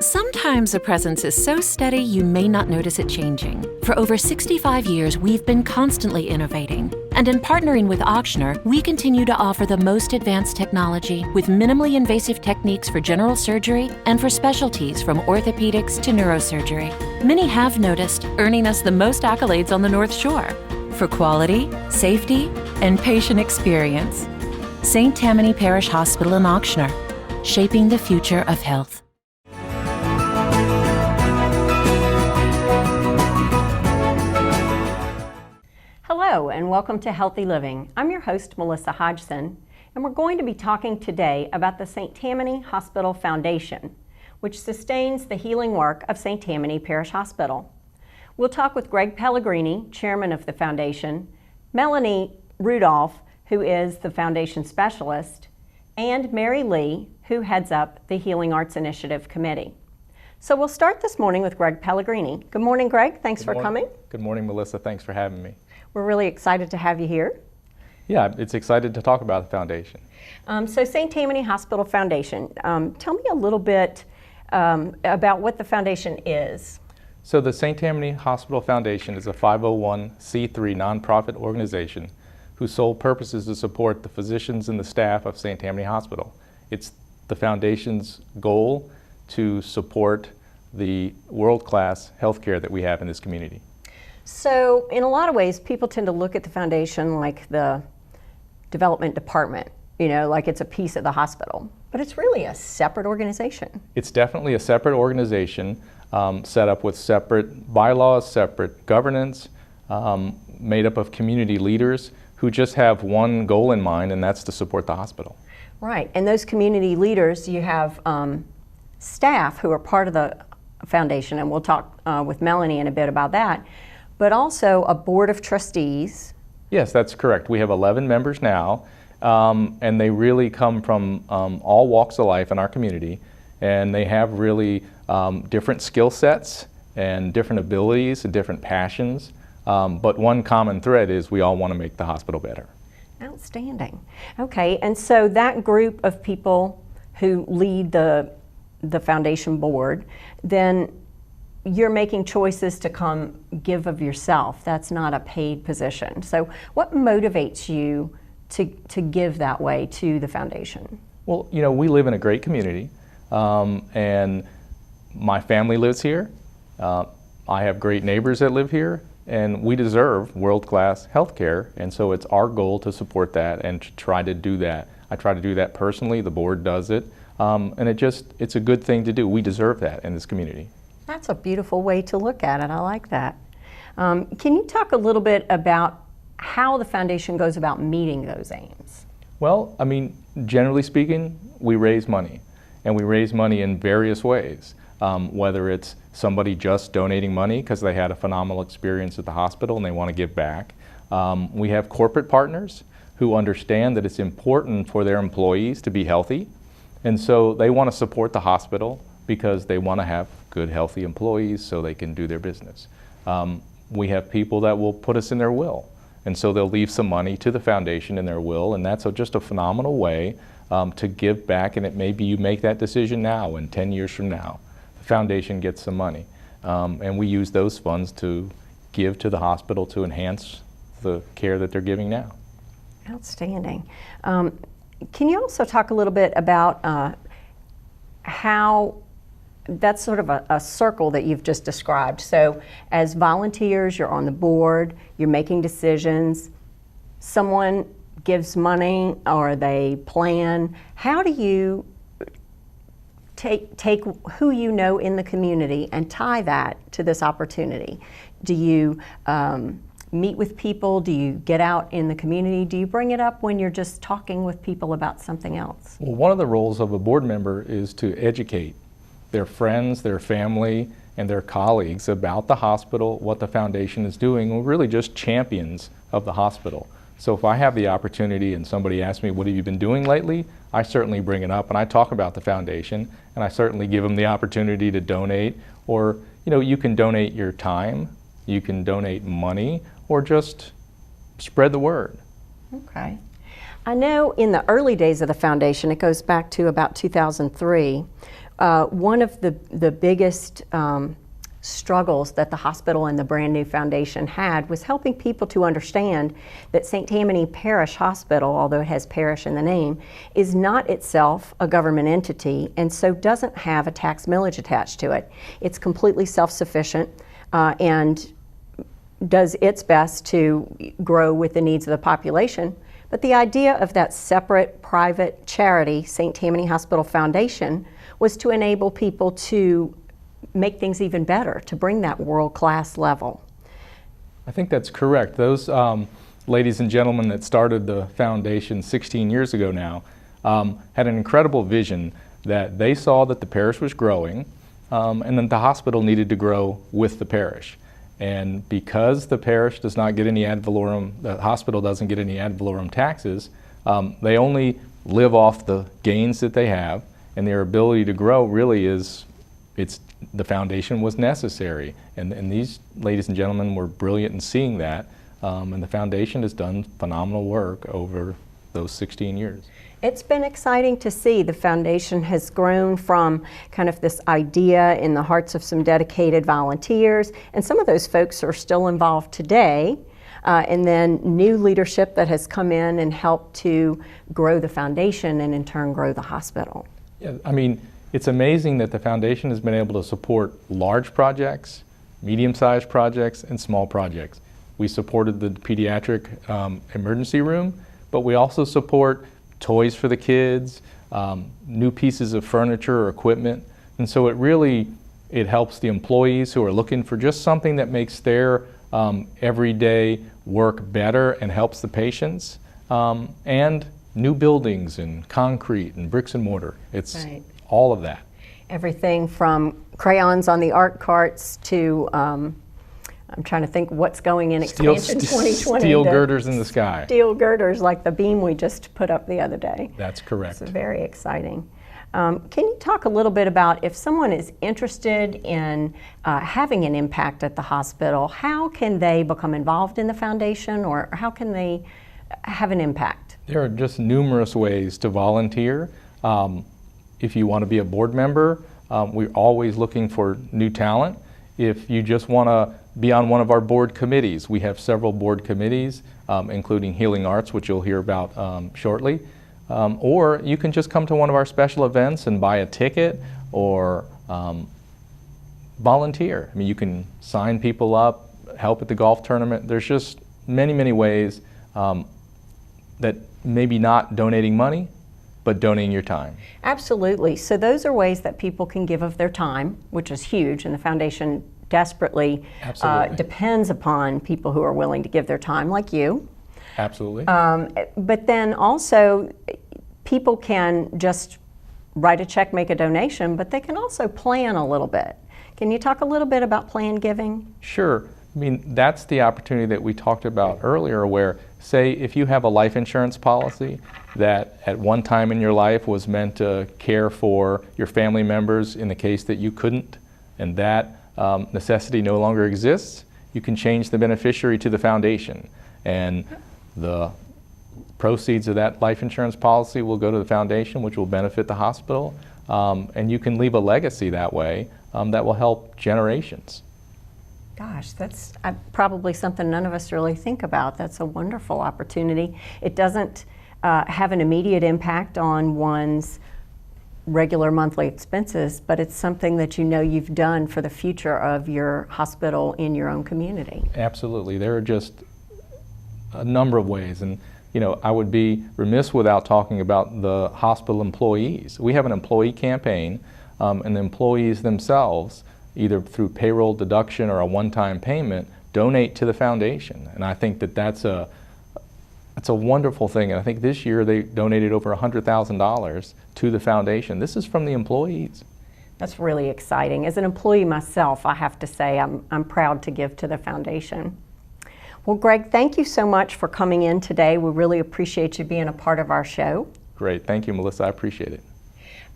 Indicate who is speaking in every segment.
Speaker 1: Sometimes a presence is so steady you may not notice it changing. For over 65 years, we've been constantly innovating. And in partnering with Ochsner, we continue to offer the most advanced technology with minimally invasive techniques for general surgery and for specialties from orthopedics to neurosurgery. Many have noticed, earning us the most accolades on the North Shore for quality, safety, and patient experience. St. Tammany Parish Hospital in Ochsner, shaping the future of health.
Speaker 2: Hello and welcome to Healthy Living. I'm your host, Melissa Hodgson, and we're going to be talking today about the St. Tammany Hospital Foundation, which sustains the healing work of St. Tammany Parish Hospital. We'll talk with Greg Pellegrini, chairman of the foundation, Melanie Rudolph, who is the foundation specialist, and Mary Lee, who heads up the Healing Arts Initiative Committee. So we'll start this morning with Greg Pellegrini. Good morning, Greg. Thanks for coming.
Speaker 3: Good morning, Melissa. Thanks for having me.
Speaker 2: We're really excited to have you here.
Speaker 3: Yeah, it's excited to talk about the foundation.
Speaker 2: So St. Tammany Hospital Foundation, tell me a little bit about what the foundation is.
Speaker 3: So the St. Tammany Hospital Foundation is a 501c3 nonprofit organization whose sole purpose is to support the physicians and the staff of St. Tammany Hospital. It's the foundation's goal to support the world-class healthcare that we have in this community.
Speaker 2: So in a lot of ways, people tend to look at the foundation like the development department, like it's a piece of the hospital, but it's really a separate organization.
Speaker 3: It's definitely a separate organization set up with separate bylaws, separate governance, made up of community leaders who just have one goal in mind, and that's to support the hospital.
Speaker 2: Right, and those community leaders, you have staff who are part of the foundation, and we'll talk with Melanie in a bit about that, but also a board of trustees.
Speaker 3: Yes, that's correct. We have 11 members now, and they really come from all walks of life in our community, and they have really different skill sets and different abilities and different passions, but one common thread is we all want to make the hospital better.
Speaker 2: Outstanding. Okay, and so that group of people who lead the foundation board, then you're making choices to come give of yourself. That's not a paid position. So what motivates you to give that way to the foundation?
Speaker 3: Well, we live in a great community, and my family lives here. I have great neighbors that live here, and we deserve world-class health care, and so it's our goal to support that and to try to do that. I try to do that personally, the board does it, and it's a good thing to do. We deserve that in this community.
Speaker 2: That's a beautiful way to look at it. I like that. Can you talk a little bit about how the foundation goes about meeting those aims?
Speaker 3: Well, generally speaking, we raise money, and we raise money in various ways, whether it's somebody just donating money because they had a phenomenal experience at the hospital and they want to give back. We have corporate partners who understand that it's important for their employees to be healthy, and so they want to support the hospital because they want to have good, healthy employees so they can do their business. We have people that will put us in their will, and so they'll leave some money to the foundation in their will, and that's just a phenomenal way to give back, and maybe you make that decision now, and 10 years from now, the foundation gets some money. And we use those funds to give to the hospital to enhance the care that they're giving now.
Speaker 2: Outstanding. Can you also talk a little bit about how that's sort of a circle that you've just described. So as volunteers, you're on the board, you're making decisions, someone gives money or they plan. How do you take who you know in the community and tie that to this opportunity? Do you meet with people? Do you get out in the community? Do you bring it up when you're just talking with people about something else?
Speaker 3: Well, one of the roles of a board member is to educate their friends, their family, and their colleagues about the hospital, what the foundation is doing. We're really just champions of the hospital. So if I have the opportunity and somebody asks me, what have you been doing lately? I certainly bring it up and I talk about the foundation, and I certainly give them the opportunity to donate, or you can donate your time, you can donate money, or just spread the word.
Speaker 2: Okay. I know in the early days of the foundation, it goes back to about 2003, one of the biggest struggles that the hospital and the brand new foundation had was helping people to understand that St. Tammany Parish Hospital, although it has parish in the name, is not itself a government entity and so doesn't have a tax millage attached to it. It's completely self-sufficient and does its best to grow with the needs of the population. But the idea of that separate private charity, St. Tammany Hospital Foundation, was to enable people to make things even better, to bring that world-class level.
Speaker 3: I think that's correct. Those ladies and gentlemen that started the foundation 16 years ago now had an incredible vision that they saw that the parish was growing and that the hospital needed to grow with the parish. And because the parish does not get any ad valorem, the hospital doesn't get any ad valorem taxes, they only live off the gains that they have, and their ability to grow really is, the foundation was necessary. And these ladies and gentlemen were brilliant in seeing that, and the foundation has done phenomenal work over those 16 years.
Speaker 2: It's been exciting to see. The foundation has grown from kind of this idea in the hearts of some dedicated volunteers, and some of those folks are still involved today, and then new leadership that has come in and helped to grow the foundation and in turn grow the hospital.
Speaker 3: Yeah, I mean, it's amazing that the foundation has been able to support large projects, medium-sized projects, and small projects. We supported the pediatric emergency room, but we also support toys for the kids, new pieces of furniture or equipment. And so it helps the employees who are looking for just something that makes their everyday work better and helps the patients. And new buildings and concrete and bricks and mortar. It's right. All of that.
Speaker 2: Everything from crayons on the art carts to I'm trying to think what's going in Expansion 2020.
Speaker 3: Steel girders in the sky.
Speaker 2: Steel girders like the beam we just put up the other day.
Speaker 3: That's correct.
Speaker 2: It's very exciting. Can you talk a little bit about if someone is interested in having an impact at the hospital, how can they become involved in the foundation, or how can they have an impact?
Speaker 3: There are just numerous ways to volunteer. If you want to be a board member, we're always looking for new talent. If you just want to be on one of our board committees, we have several board committees, including Healing Arts, which you'll hear about shortly. Or you can just come to one of our special events and buy a ticket or volunteer. I mean, you can sign people up, help at the golf tournament. There's just many, many ways that maybe not donating money, but donating your time.
Speaker 2: Absolutely. So those are ways that people can give of their time, which is huge, and the foundation desperately depends upon people who are willing to give their time, like you.
Speaker 3: Absolutely.
Speaker 2: But then also, people can just write a check, make a donation, but they can also plan a little bit. Can you talk a little bit about planned giving?
Speaker 3: Sure. I mean, that's the opportunity that we talked about earlier where, say, if you have a life insurance policy that at one time in your life was meant to care for your family members in the case that you couldn't, and that necessity no longer exists, you can change the beneficiary to the foundation. And the proceeds of that life insurance policy will go to the foundation, which will benefit the hospital. And you can leave a legacy that way that will help generations.
Speaker 2: Gosh, that's probably something none of us really think about. That's a wonderful opportunity. It doesn't have an immediate impact on one's regular monthly expenses, but it's something that you know you've done for the future of your hospital in your own community.
Speaker 3: Absolutely. There are just a number of ways. And you know, I would be remiss without talking about the hospital employees. We have an employee campaign, and the employees themselves, either through payroll deduction or a one-time payment, donate to the foundation. And I think that that's a wonderful thing. And I think this year they donated over $100,000 to the foundation. This is from the employees.
Speaker 2: That's really exciting. As an employee myself, I have to say I'm proud to give to the foundation. Well, Greg, thank you so much for coming in today. We really appreciate you being a part of our show.
Speaker 3: Great. Thank you, Melissa. I appreciate it.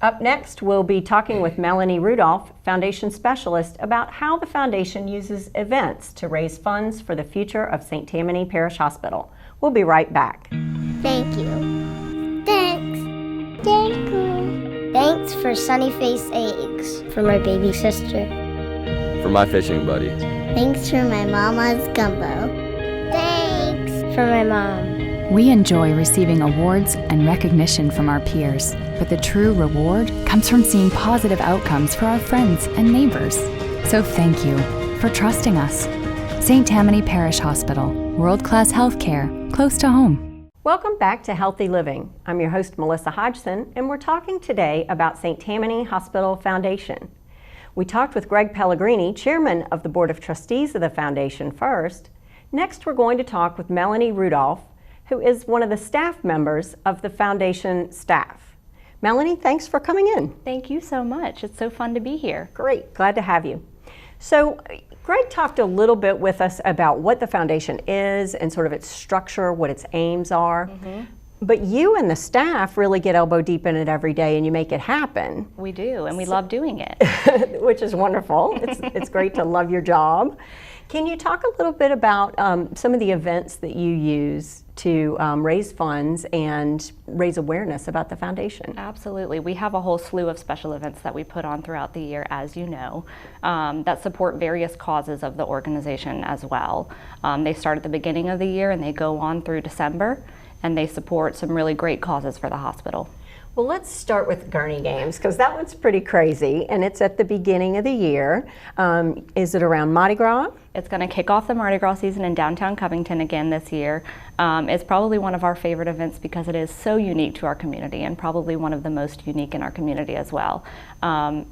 Speaker 2: Up next, we'll be talking with Melanie Rudolph, Foundation Specialist, about how the Foundation uses events to raise funds for the future of St. Tammany Parish Hospital. We'll be right back.
Speaker 4: Thank you. Thanks. Thank you. Thanks for Sunny Face Eggs. For my baby sister.
Speaker 5: For my fishing buddy.
Speaker 4: Thanks for my mama's gumbo. Thanks for my mom.
Speaker 6: We enjoy receiving awards and recognition from our peers, but the true reward comes from seeing positive outcomes for our friends and neighbors. So thank you for trusting us. St. Tammany Parish Hospital, world-class healthcare, close to home.
Speaker 2: Welcome back to Healthy Living. I'm your host, Melissa Hodgson, and we're talking today about St. Tammany Hospital Foundation. We talked with Greg Pellegrini, chairman of the Board of Trustees of the Foundation first. Next, we're going to talk with Melanie Rudolph, who is one of the staff members of the Foundation staff. Melanie, thanks for coming in.
Speaker 7: Thank you so much. It's so fun to be here.
Speaker 2: Great, glad to have you. So, Greg talked a little bit with us about what the Foundation is and sort of its structure, what its aims are. But you and the staff really get elbow deep in it every day and you make it happen.
Speaker 7: We do, and we love doing it.
Speaker 2: Which is wonderful. It's great to love your job. Can you talk a little bit about some of the events that you use to raise funds and raise awareness about the Foundation?
Speaker 7: Absolutely. We have a whole slew of special events that we put on throughout the year, as you know, that support various causes of the organization as well. They start at the beginning of the year and they go on through December, and they support some really great causes for the hospital.
Speaker 2: Well, let's start with Gurney Games, because that one's pretty crazy, and it's at the beginning of the year. Is it around Mardi Gras?
Speaker 7: It's going to kick off the Mardi Gras season in downtown Covington again this year. It's probably one of our favorite events because it is so unique to our community and probably one of the most unique in our community as well.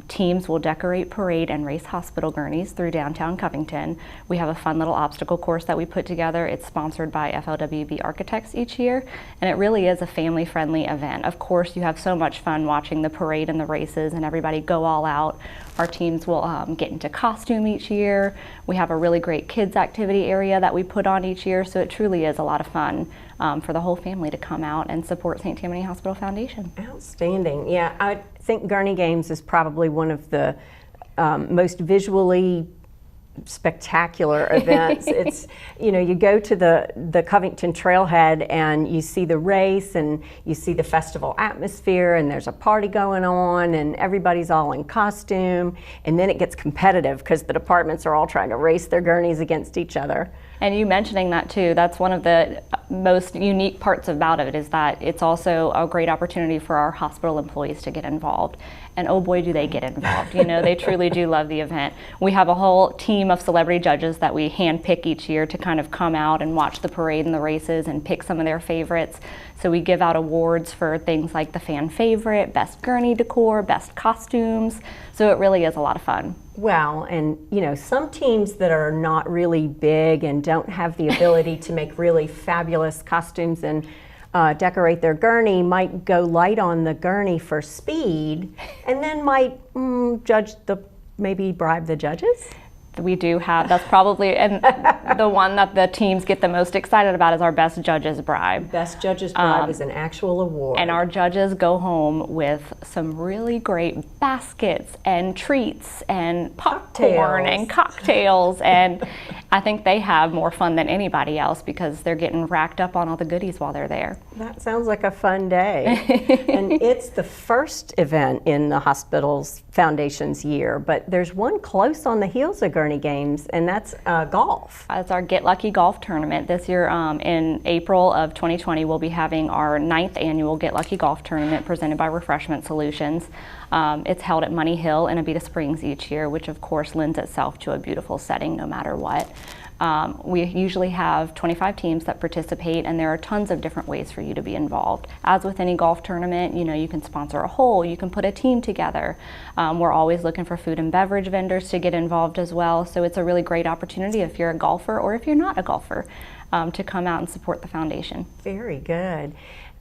Speaker 7: Teams will decorate, parade, and race hospital gurneys through downtown Covington. We have a fun little obstacle course that we put together. It's sponsored by FLWB Architects each year, and it really is a family-friendly event. Of course, you have so much fun watching the parade and the races and everybody go all out. Our teams will get into costume each year. We have a really great kids activity area that we put on each year, so it truly is a lot of fun for the whole family to come out and support St. Tammany Hospital Foundation.
Speaker 2: Outstanding. Yeah, I think Gurney Games is probably one of the most visually spectacular events. It's, you know, you go to the Covington Trailhead and you see the race and you see the festival atmosphere and there's a party going on and everybody's all in costume, and then it gets competitive because the departments are all trying to race their gurneys against each other.
Speaker 7: And you mentioning that too, that's one of the most unique parts about it, is that it's also a great opportunity for our hospital employees to get involved. And oh boy, do they get involved. You know, they truly do love the event. We have a whole team of celebrity judges that we handpick each year to kind of come out and watch the parade and the races and pick some of their favorites. So we give out awards for things like the fan favorite, best gurney decor, best costumes. So it really is a lot of fun.
Speaker 2: Well, and you know, some teams that are not really big and don't have the ability to make really fabulous costumes and decorate their gurney might go light on the gurney for speed, and then might maybe bribe the judges.
Speaker 7: We do have, that's probably, and the one that the teams get the most excited about is our Best Judges Bribe.
Speaker 2: Best Judges Bribe is an actual award.
Speaker 7: And our judges go home with some really great baskets and treats and popcorn and cocktails, and I think they have more fun than anybody else because they're getting racked up on all the goodies while they're there.
Speaker 2: That sounds like a fun day. And it's the first event in the hospital's Foundation's year, but there's one close on the heels of Gurney Games, and that's golf.
Speaker 7: It's our Get Lucky Golf Tournament. This year in April of 2020, we'll be having our 9th annual Get Lucky Golf Tournament presented by Refreshment Solutions. It's held at Money Hill in Abita Springs each year, which of course lends itself to a beautiful setting no matter what. We usually have 25 teams that participate, and there are tons of different ways for you to be involved. As with any golf tournament, you know, you can sponsor a hole, you can put a team together. We're always looking for food and beverage vendors to get involved as well, so it's a really great opportunity if you're a golfer or if you're not a golfer to come out and support the foundation.
Speaker 2: Very good.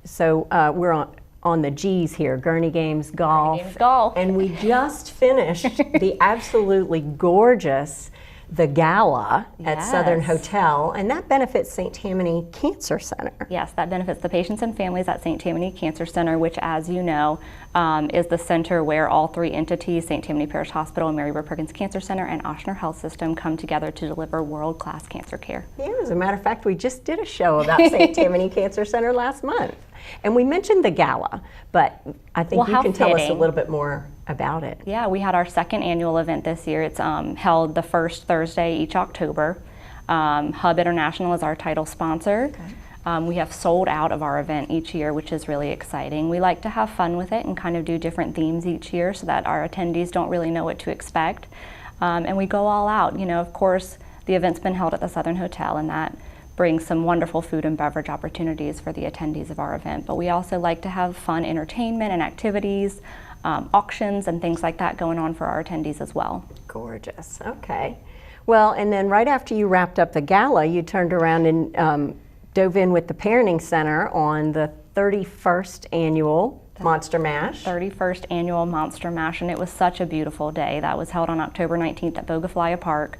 Speaker 2: So we're on the G's here, Gurney Games Golf.
Speaker 7: Gurney Games Golf.
Speaker 2: And we just finished the absolutely gorgeous the gala at Southern
Speaker 7: Yes.
Speaker 2: Hotel, and that benefits St. Tammany Cancer Center.
Speaker 7: Yes, that benefits the patients and families at St. Tammany Cancer Center, which, as you know, is the center where all three entities, St. Tammany Parish Hospital, Mary Ward Perkins Cancer Center, and Ochsner Health System, come together to deliver world-class cancer care.
Speaker 2: Yeah, as a matter of fact, we just did a show about St. Tammany Cancer Center last month. And we mentioned the gala, but I think
Speaker 7: Well,
Speaker 2: you
Speaker 7: how
Speaker 2: can tell us a
Speaker 7: fitting.
Speaker 2: little bit more about it.
Speaker 7: Yeah, we had our second annual event this year. It's held the first Thursday each October. Hub International is our title sponsor. We have sold out of our event each year, which is really exciting. We like to have fun with it and kind of do different themes each year so that our attendees don't really know what to expect. And we go all out. You know, of course, the event's been held at the Southern Hotel, and that brings some wonderful food and beverage opportunities for the attendees of our event. But we also like to have fun entertainment and activities, auctions and things like that going on for our attendees as well.
Speaker 2: Gorgeous. Okay. Well, and then right after you wrapped up the gala, you turned around and dove in with the Parenting Center on the 31st annual Monster Mash.
Speaker 7: 31st annual Monster Mash, and it was such a beautiful day. That was held on October 19th at Bogaflaya Park.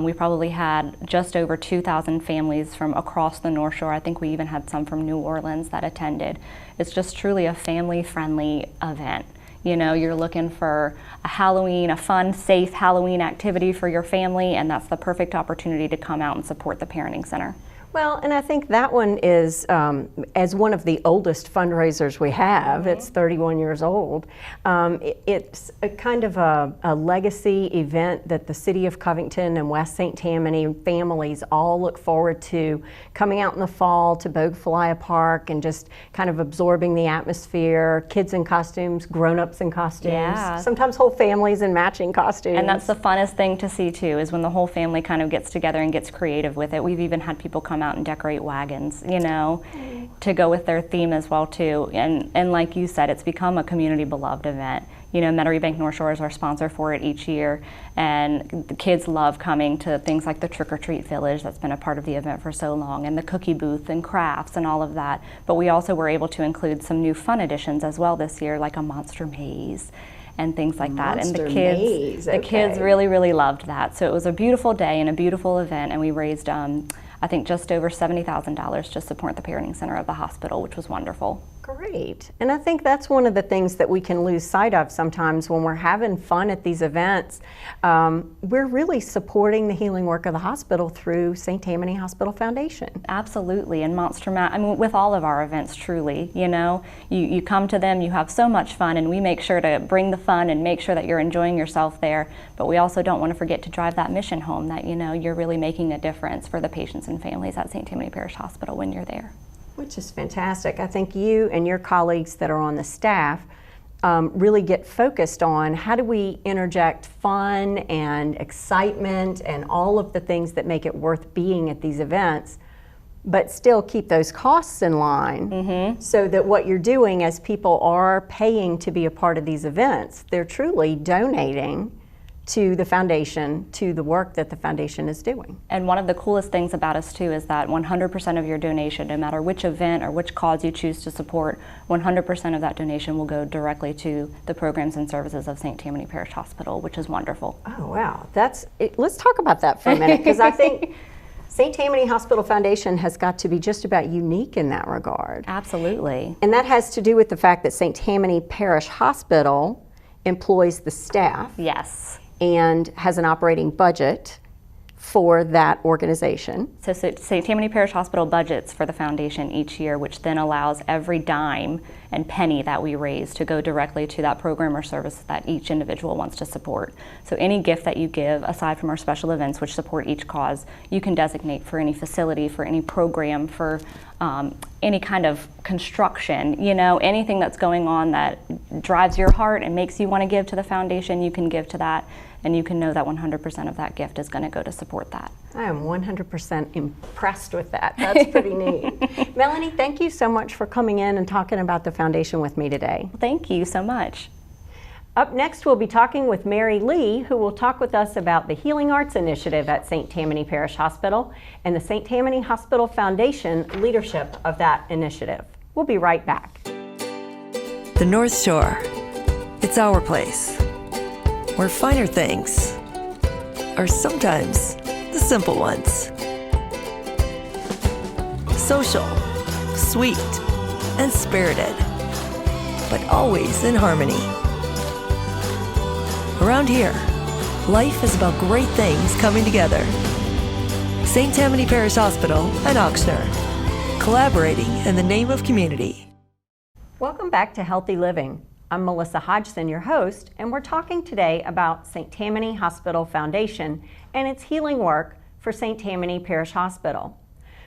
Speaker 7: We probably had just over 2,000 families from across the North Shore. I think we even had some from New Orleans that attended. It's just truly a family-friendly event. You know, you're looking for a fun, safe Halloween activity for your family, and that's the perfect opportunity to come out and support the Parenting Center.
Speaker 2: Well, and I think that one is, as one of the oldest fundraisers we have, it's 31 years old, it's a kind of a legacy event that the City of Covington and West St. Tammany families all look forward to coming out in the fall to Bogaflaya Park and just kind of absorbing the atmosphere, kids in costumes, grown-ups in costumes,
Speaker 7: Yeah.
Speaker 2: sometimes whole families in matching costumes.
Speaker 7: And that's the funnest thing to see too, is when the whole family kind of gets together and gets creative with it. We've even had people come out and decorate wagons, you know, to go with their theme as well too. And like you said, it's become a community beloved event. You know, Metairie Bank North Shore is our sponsor for it each year, and the kids love coming to things like the Trick or Treat Village that's been a part of the event for so long, and the cookie booth and crafts and all of that. But we also were able to include some new fun additions as well this year, like a monster maze and things like that. And
Speaker 2: Monster
Speaker 7: the
Speaker 2: maze,
Speaker 7: kids
Speaker 2: okay.
Speaker 7: really loved that. So it was a beautiful day and a beautiful event, and we raised I think just over $70,000 to support the Parenting Center of the hospital, which was wonderful.
Speaker 2: Great. And I think that's one of the things that we can lose sight of sometimes when we're having fun at these events. We're really supporting the healing work of the hospital through St. Tammany Hospital Foundation.
Speaker 7: Absolutely, and Monster Mash, I mean, with all of our events, truly, you know, you come to them, you have so much fun, and we make sure to bring the fun and make sure that you're enjoying yourself there, but we also don't want to forget to drive that mission home that, you know, you're really making a difference for the patients and families at St. Tammany Parish Hospital when you're there.
Speaker 2: Which is fantastic. I think you and your colleagues that are on the staff really get focused on how do we interject fun and excitement and all of the things that make it worth being at these events, but still keep those costs in line so that what you're doing as people are paying to be a part of these events, they're truly donating to the foundation, to the work that the foundation is doing.
Speaker 7: And one of the coolest things about us too is that 100% of your donation, no matter which event or which cause you choose to support, 100% of that donation will go directly to the programs and services of St. Tammany Parish Hospital, which is wonderful.
Speaker 2: Oh, wow. Let's talk about that for a minute, because I think St. Tammany Hospital Foundation has got to be just about unique in that regard.
Speaker 7: Absolutely.
Speaker 2: And that has to do with the fact that St. Tammany Parish Hospital employs the staff
Speaker 7: Yes.
Speaker 2: and has an operating budget for that organization.
Speaker 7: So St. Tammany Parish Hospital budgets for the foundation each year, which then allows every dime and penny that we raise to go directly to that program or service that each individual wants to support. So any gift that you give, aside from our special events which support each cause, you can designate for any facility, for any program, for any kind of construction, you know, anything that's going on that drives your heart and makes you want to give to the foundation, you can give to that, and you can know that 100% of that gift is going to go to support that.
Speaker 2: I am 100% impressed with that. That's pretty neat. Melanie, thank you so much for coming in and talking about the foundation with me today.
Speaker 7: Thank you so much.
Speaker 2: Up next, we'll be talking with Mary Lee, who will talk with us about the Healing Arts Initiative at St. Tammany Parish Hospital and the St. Tammany Hospital Foundation leadership of that initiative. We'll be right back.
Speaker 8: The North Shore. It's our place. Where finer things are sometimes the simple ones. Social, sweet, and spirited, but always in harmony. Around here, life is about great things coming together. St. Tammany Parish Hospital and Ochsner, collaborating in the name of community.
Speaker 2: Welcome back to Healthy Living. I'm Melissa Hodgson, your host, and we're talking today about St. Tammany Hospital Foundation and its healing work for St. Tammany Parish Hospital.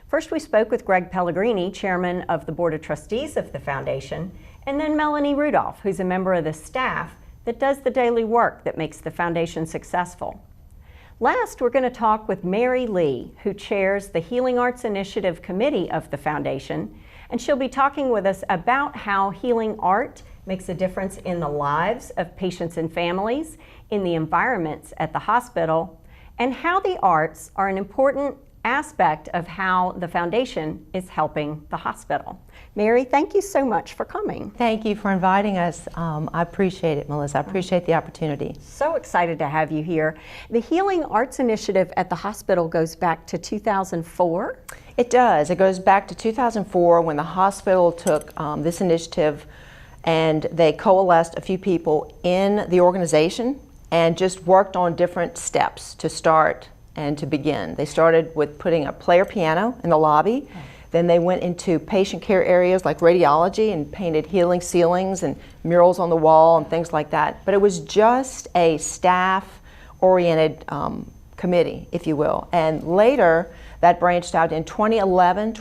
Speaker 2: First, we spoke with Greg Pellegrini, chairman of the Board of Trustees of the Foundation, and then Melanie Rudolph, who's a member of the staff that does the daily work that makes the foundation successful. Last, we're going to talk with Mary Lee, who chairs the Healing Arts Initiative Committee of the Foundation, and she'll be talking with us about how healing art makes a difference in the lives of patients and families, in the environments at the hospital, and how the arts are an important aspect of how the foundation is helping the hospital. Mary, thank you so much for coming.
Speaker 9: Thank you for inviting us. I appreciate it, Melissa. I appreciate the opportunity.
Speaker 2: So excited to have you here. The Healing Arts Initiative at the hospital goes back to 2004?
Speaker 9: It does. It goes back to 2004 when the hospital took this initiative and they coalesced a few people in the organization and just worked on different steps to start and to begin. They started with putting a player piano in the lobby. Then they went into patient care areas like radiology and painted healing ceilings and murals on the wall and things like that. But it was just a staff-oriented committee, if you will. And later, that branched out in 2010,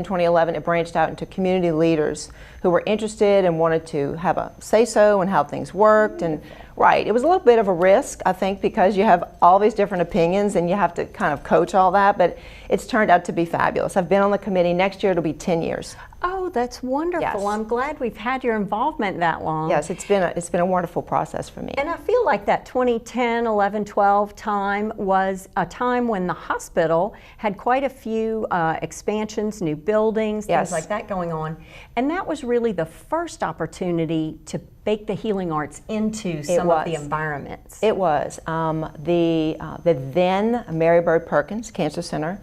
Speaker 9: 2011, it branched out into community leaders who were interested and wanted to have a say-so in how things worked. And right, it was a little bit of a risk, I think, because you have all these different opinions and you have to kind of coach all that, but it's turned out to be fabulous. I've been on the committee. Next year it'll be 10 years.
Speaker 2: Oh, that's wonderful.
Speaker 9: Yes.
Speaker 2: I'm glad we've had your involvement that long.
Speaker 9: Yes, it's been a wonderful process for me.
Speaker 2: And I feel like that 2010, 11, 12 time was a time when the hospital had quite a few expansions, new buildings,
Speaker 9: Yes.
Speaker 2: things like that going on. And that was really the first opportunity to bake the healing arts into some of the environments.
Speaker 9: It was. The then Mary Bird Perkins Cancer Center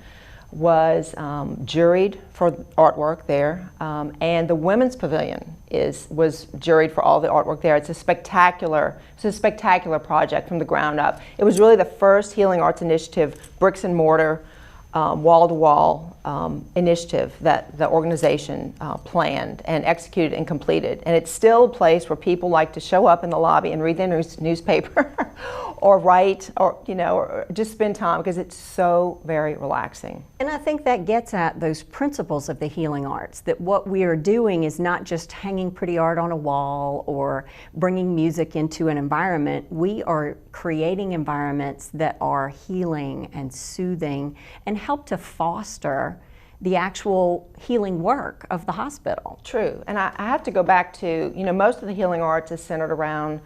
Speaker 9: was juried for artwork there, and the Women's Pavilion was juried for all the artwork there. It's a spectacular project from the ground up. It was really the first healing arts initiative, bricks and mortar, wall-to-wall initiative that the organization planned and executed and completed. And it's still a place where people like to show up in the lobby and read their newspaper or write or just spend time because it's so very relaxing.
Speaker 2: And I think that gets at those principles of the healing arts, that what we are doing is not just hanging pretty art on a wall or bringing music into an environment. We are creating environments that are healing and soothing and help to foster the actual healing work of the hospital.
Speaker 9: True, and I have to go back to, most of the healing arts is centered around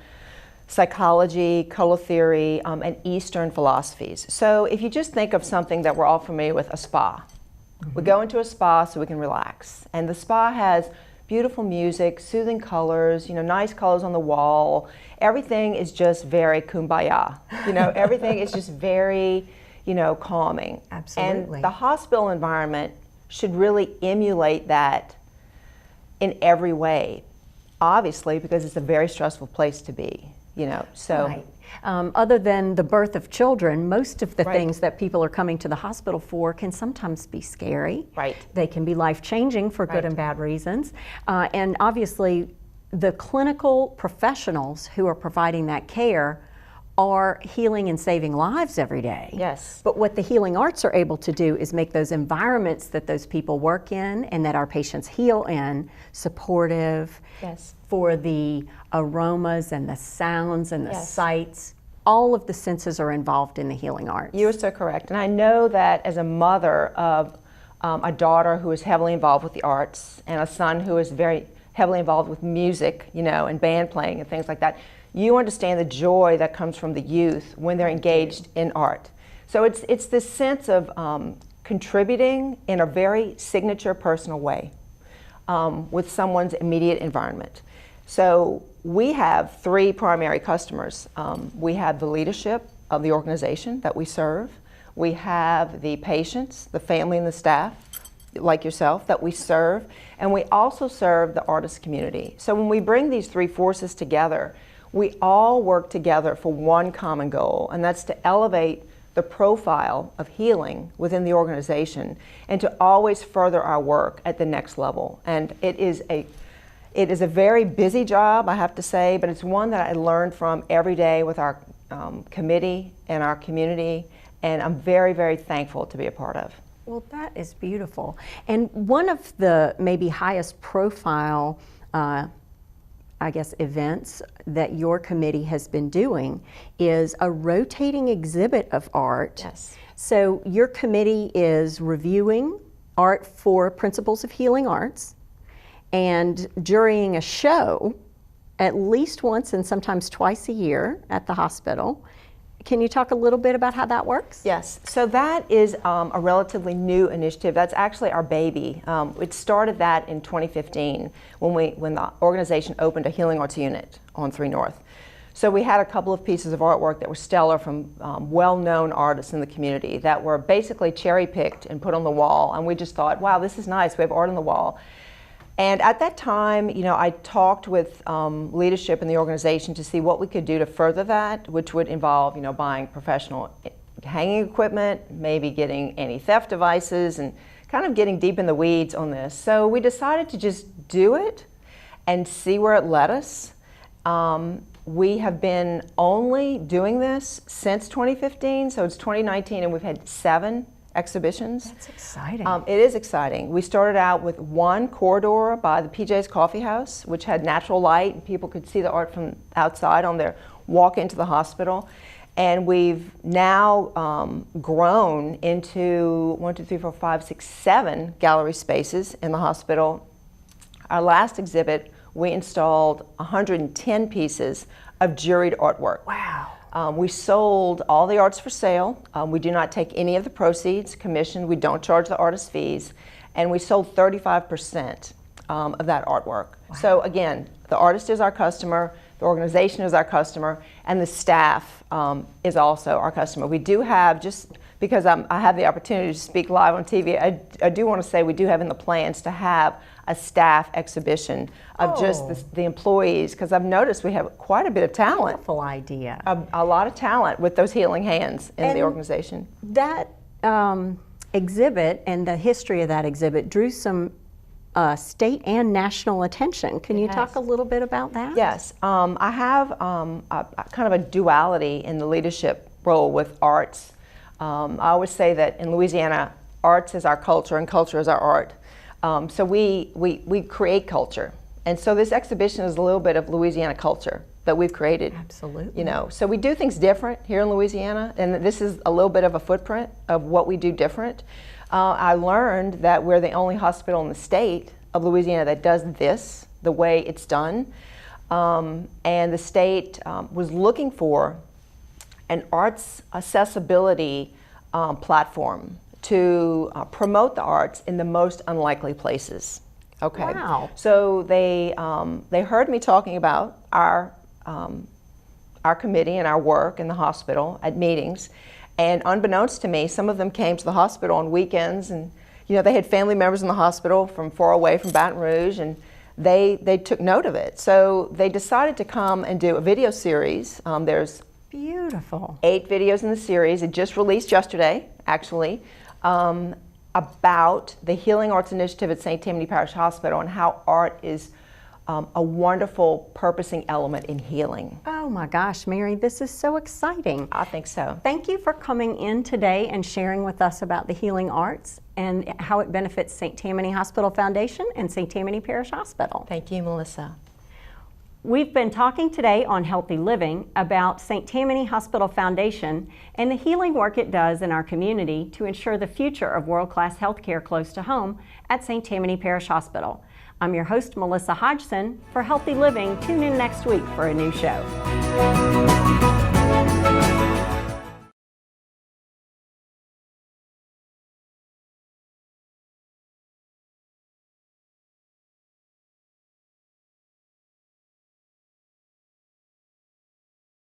Speaker 9: psychology, color theory, and Eastern philosophies. So if you just think of something that we're all familiar with, a spa. We go into a spa so we can relax. And the spa has beautiful music, soothing colors, nice colors on the wall. Everything is just very kumbaya. Everything is just very, calming.
Speaker 2: Absolutely.
Speaker 9: And the hospital environment should really emulate that in every way, obviously, because it's a very stressful place to be.
Speaker 2: Right. Other than the birth of children, most of the things that people are coming to the hospital for can sometimes be scary.
Speaker 9: Right.
Speaker 2: They can be life-changing for good and bad reasons. And obviously, the clinical professionals who are providing that care are healing and saving lives every day.
Speaker 9: Yes.
Speaker 2: But what the healing arts are able to do is make those environments that those people work in and that our patients heal in supportive.
Speaker 9: Yes.
Speaker 2: For the aromas and the sounds and the sights. All of the senses are involved in the healing arts.
Speaker 9: You are so correct. And I know that as a mother of a daughter who is heavily involved with the arts and a son who is very heavily involved with music, and band playing and things like that, you understand the joy that comes from the youth when they're engaged in art. So it's this sense of contributing in a very signature personal way with someone's immediate environment. So we have three primary customers. We have the leadership of the organization that we serve. We have the patients, the family and the staff, like yourself, that we serve. And we also serve the artist community. So when we bring these three forces together, we all work together for one common goal, and that's to elevate the profile of healing within the organization and to always further our work at the next level. And it is a very busy job, I have to say, but it's one that I learn from every day with our committee and our community, and I'm very, very thankful to be a part of.
Speaker 2: Well, that is beautiful. And one of the maybe highest profile events that your committee has been doing is a rotating exhibit of art.
Speaker 9: Yes.
Speaker 2: So your committee is reviewing art for Principles of Healing Arts, and during a show, at least once and sometimes twice a year at the hospital. Can you talk a little bit about how that works?
Speaker 9: Yes, so that is a relatively new initiative. That's actually our baby. It started that in 2015 when the organization opened a healing arts unit on 3 North. So we had a couple of pieces of artwork that were stellar from well-known artists in the community that were basically cherry-picked and put on the wall, and we just thought, wow, this is nice, we have art on the wall. And at that time, I talked with leadership in the organization to see what we could do to further that, which would involve, buying professional hanging equipment, maybe getting anti-theft devices, and kind of getting deep in the weeds on this. So we decided to just do it and see where it led us. We have been only doing this since 2015, so it's 2019, and we've had 7 exhibitions.
Speaker 2: That's exciting.
Speaker 9: It is exciting. We started out with one corridor by the PJ's Coffee House, which had natural light, and people could see the art from outside on their walk into the hospital. And we've now grown into 7 gallery spaces in the hospital. Our last exhibit, we installed 110 pieces of juried artwork.
Speaker 2: Wow.
Speaker 9: We sold all the arts for sale. We do not take any of the proceeds, commission. We don't charge the artist fees. And we sold 35% of that artwork. Wow. So again, the artist is our customer, the organization is our customer, and the staff is also our customer. We do have, just because I have the opportunity to speak live on TV, I do want to say we do have in the plans to have a staff exhibition of just the employees, because I've noticed we have quite a bit of talent.
Speaker 2: Wonderful idea.
Speaker 9: A lot of talent with those healing hands in the organization.
Speaker 2: That exhibit and the history of that exhibit drew some state and national attention. Can you talk a little bit about that?
Speaker 9: Yes. I have kind of a duality in the leadership role with arts. I always say that in Louisiana, arts is our culture and culture is our art. So we create culture. And so this exhibition is a little bit of Louisiana culture that we've created.
Speaker 2: Absolutely.
Speaker 9: So we do things different here in Louisiana, and this is a little bit of a footprint of what we do different. I learned that we're the only hospital in the state of Louisiana that does this the way it's done. And the state was looking for an arts accessibility platform to promote the arts in the most unlikely places. Okay.
Speaker 2: Wow.
Speaker 9: So they heard me talking about our committee and our work in the hospital at meetings, and unbeknownst to me, some of them came to the hospital on weekends, and they had family members in the hospital from far away from Baton Rouge, and they took note of it. So they decided to come and do a video series. There's
Speaker 2: beautiful
Speaker 9: 8 videos in the series. It just released yesterday, actually. About the Healing Arts Initiative at St. Tammany Parish Hospital and how art is a wonderful purposing element in healing.
Speaker 2: Oh my gosh, Mary, this is so exciting.
Speaker 9: I think so.
Speaker 2: Thank you for coming in today and sharing with us about the healing arts and how it benefits St. Tammany Hospital Foundation and St. Tammany Parish Hospital.
Speaker 9: Thank you, Melissa.
Speaker 2: We've been talking today on Healthy Living about St. Tammany Hospital Foundation and the healing work it does in our community to ensure the future of world-class healthcare close to home at St. Tammany Parish Hospital. I'm your host, Melissa Hodgson. For Healthy Living, tune in next week for a new show.